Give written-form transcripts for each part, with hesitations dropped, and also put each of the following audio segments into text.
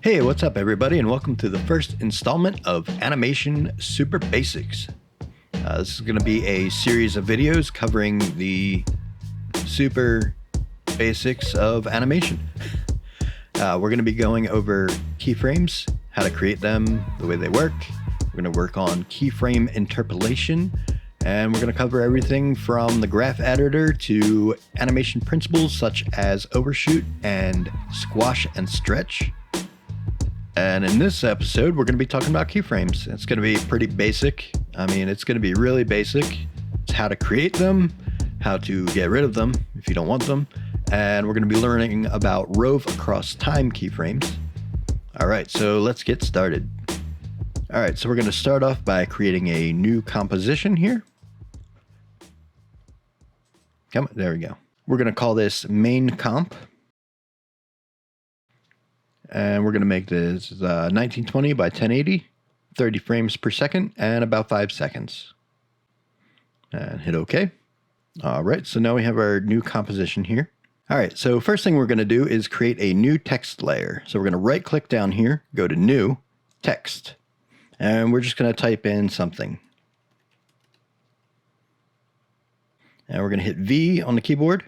Hey, what's up everybody, and welcome to the first installment of Animation Super Basics. This is going to be a series of videos covering the super basics of animation. We're going to be going over keyframes, how to create them, the way they work. We're going to work on keyframe interpolation, and we're going to cover everything from the graph editor to animation principles such as overshoot and squash and stretch. And in this episode, we're going to be talking about keyframes. It's going to be pretty basic. It's going to be really basic. It's how to create them, how to get rid of them if you don't want them. And we're going to be learning about Rove across time keyframes. All right, so let's get started. All right, so we're going to start off by creating a new composition here. Come on, there we go. We're going to call this main comp. And we're going to make this 1920 by 1080, 30 frames per second, and about 5 seconds. And hit OK. All right, so now we have our new composition here. All right, so first thing we're going to do is create a new text layer. So we're going to right click down here, go to New, Text, and we're just going to type in something. And we're going to hit V on the keyboard.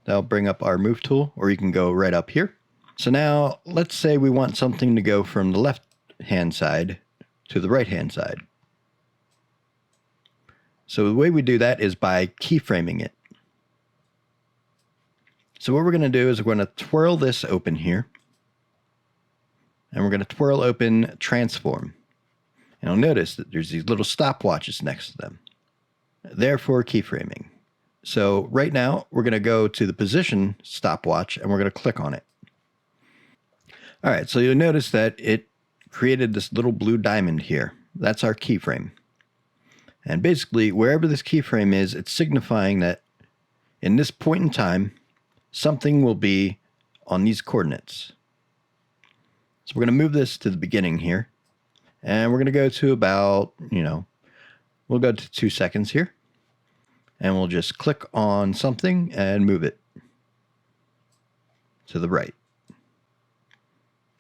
That'll bring up our move tool, or you can go right up here. So now let's say we want something to go from the left-hand side to the right-hand side. So the way we do that is by keyframing it. So what we're going to do is we're going to twirl this open here. And we're going to twirl open transform. And you'll notice that there's these little stopwatches next to them. Therefore keyframing. So right now we're going to go to the position stopwatch and we're going to click on it. All right, so you'll notice that it created this little blue diamond here. That's our keyframe. And basically, wherever this keyframe is, it's signifying that in this point in time, something will be on these coordinates. So we're going to move this to the beginning here. And we're going to go to about, we'll go to 2 seconds here. And we'll just click on something and move it to the right.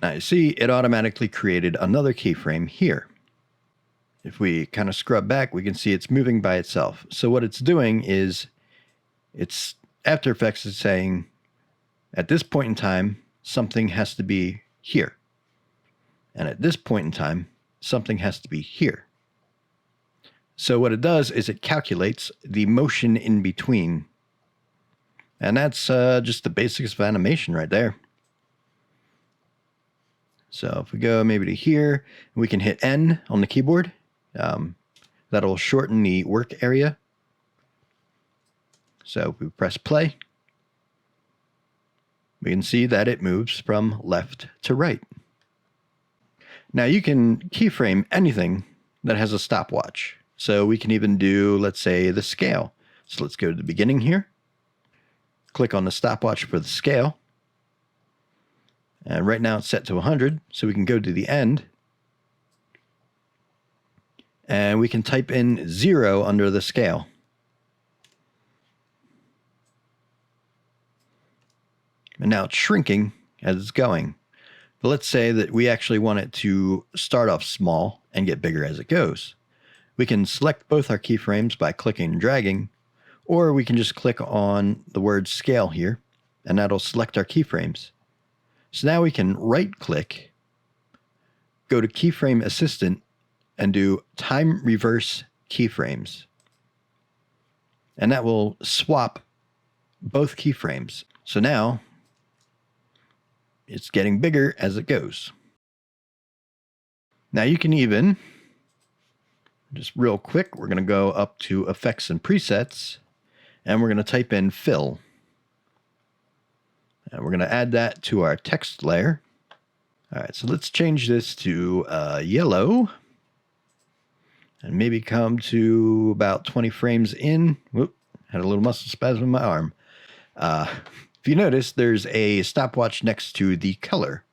Now you see it automatically created another keyframe here. If we kind of scrub back, we can see it's moving by itself. So what it's doing is After Effects is saying at this point in time, something has to be here. And at this point in time, something has to be here. So what it does is it calculates the motion in between. And that's just the basics of animation right there. So if we go maybe to here, we can hit N on the keyboard. That'll shorten the work area. So if we press play, we can see that it moves from left to right. Now you can keyframe anything that has a stopwatch. So we can even do, let's say, the scale. So let's go to the beginning here. Click on the stopwatch for the scale. And right now it's set to 100, so we can go to the end. And we can type in 0 under the scale. And now it's shrinking as it's going. But let's say that we actually want it to start off small and get bigger as it goes. We can select both our keyframes by clicking and dragging, or we can just click on the word scale here, and that'll select our keyframes. So now we can right-click, go to Keyframe Assistant, and do Time Reverse Keyframes. And that will swap both keyframes. So now it's getting bigger as it goes. Now you can even, just real quick, we're going to go up to Effects and Presets, and we're going to type in Fill. And we're going to add that to our text layer. All right, so let's change this to yellow. And maybe come to about 20 frames in. Whoop, had a little muscle spasm in my arm. If you notice, there's a stopwatch next to the color.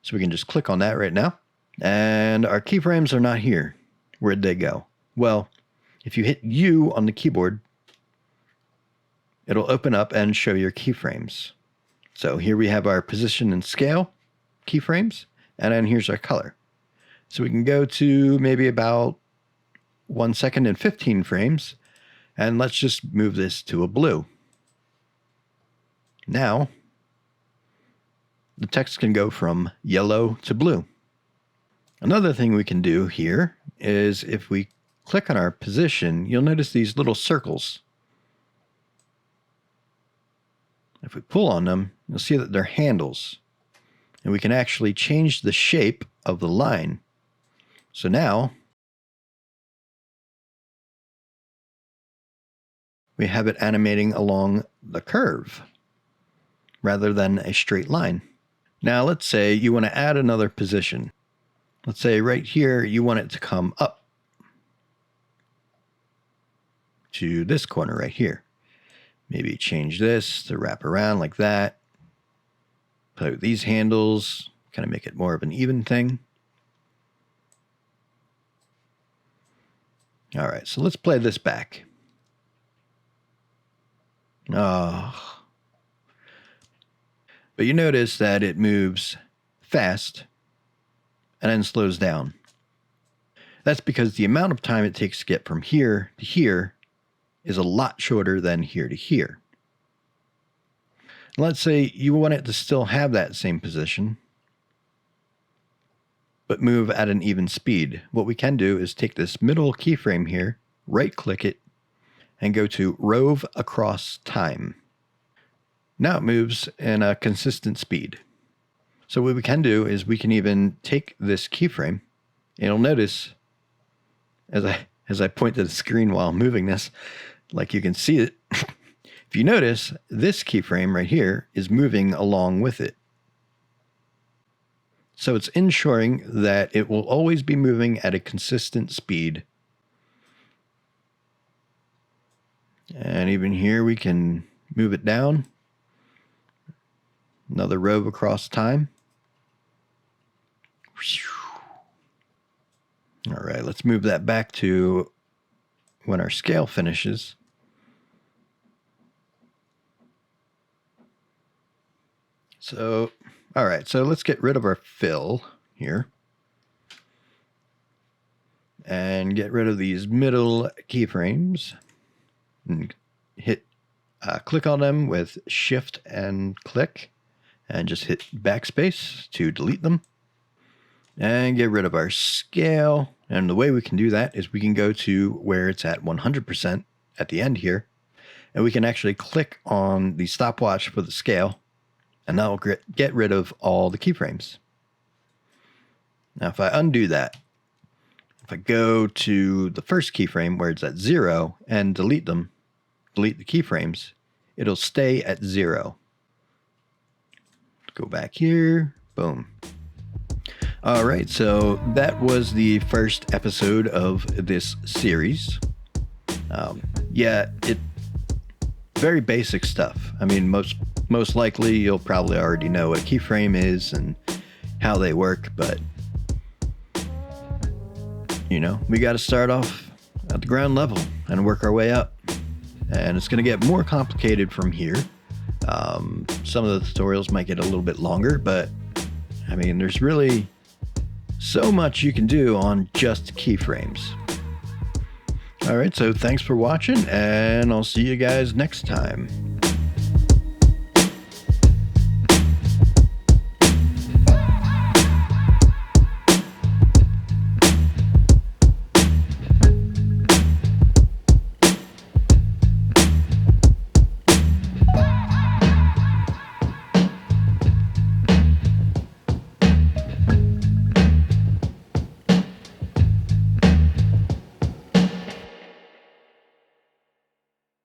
So we can just click on that right now. And our keyframes are not here. Where'd they go? Well, if you hit U on the keyboard, it'll open up and show your keyframes. So here we have our position and scale keyframes, And then here's our color. So we can go to maybe about 1 second and 15 frames. And let's just move this to a blue. Now, the text can go from yellow to blue. Another thing we can do here is if we click on our position, you'll notice these little circles. If we pull on them, you'll see that they're handles. And we can actually change the shape of the line. So now we have it animating along the curve rather than a straight line. Now let's say you want to add another position. Let's say right here you want it to come up to this corner right here. Maybe change this to wrap around like that. Play with these handles, kind of make it more of an even thing. All right, so let's play this back. Oh. But you notice that it moves fast and then slows down. That's because the amount of time it takes to get from here to here is a lot shorter than here to here. Let's say you want it to still have that same position, but move at an even speed. What we can do is take this middle keyframe here, right click it, and go to Rove across time. Now it moves in a consistent speed. So what we can do is we can even take this keyframe, and you'll notice as I point to the screen while moving this, like you can see it, if you notice, this keyframe right here is moving along with it. So it's ensuring that it will always be moving at a consistent speed. And even here we can move it down. Another Rove across time. All right, let's move that back to when our scale finishes. So, all right, so let's get rid of our fill here and get rid of these middle keyframes and hit click on them with shift and click and just hit backspace to delete them and get rid of our scale. And the way we can do that is we can go to where it's at 100% at the end here, and we can actually click on the stopwatch for the scale, and that will get rid of all the keyframes. Now, if I undo that, if I go to the first keyframe where it's at 0 and delete the keyframes, it'll stay at 0. Go back here, boom. All right, so that was the first episode of this series. Very basic stuff. I mean, most likely you'll probably already know what a keyframe is and how they work, but you know, we got to start off at the ground level and work our way up. And it's going to get more complicated from here. Some of the tutorials might get a little bit longer, but I mean, there's really so much you can do on just keyframes. All right, so thanks for watching, and I'll see you guys next time.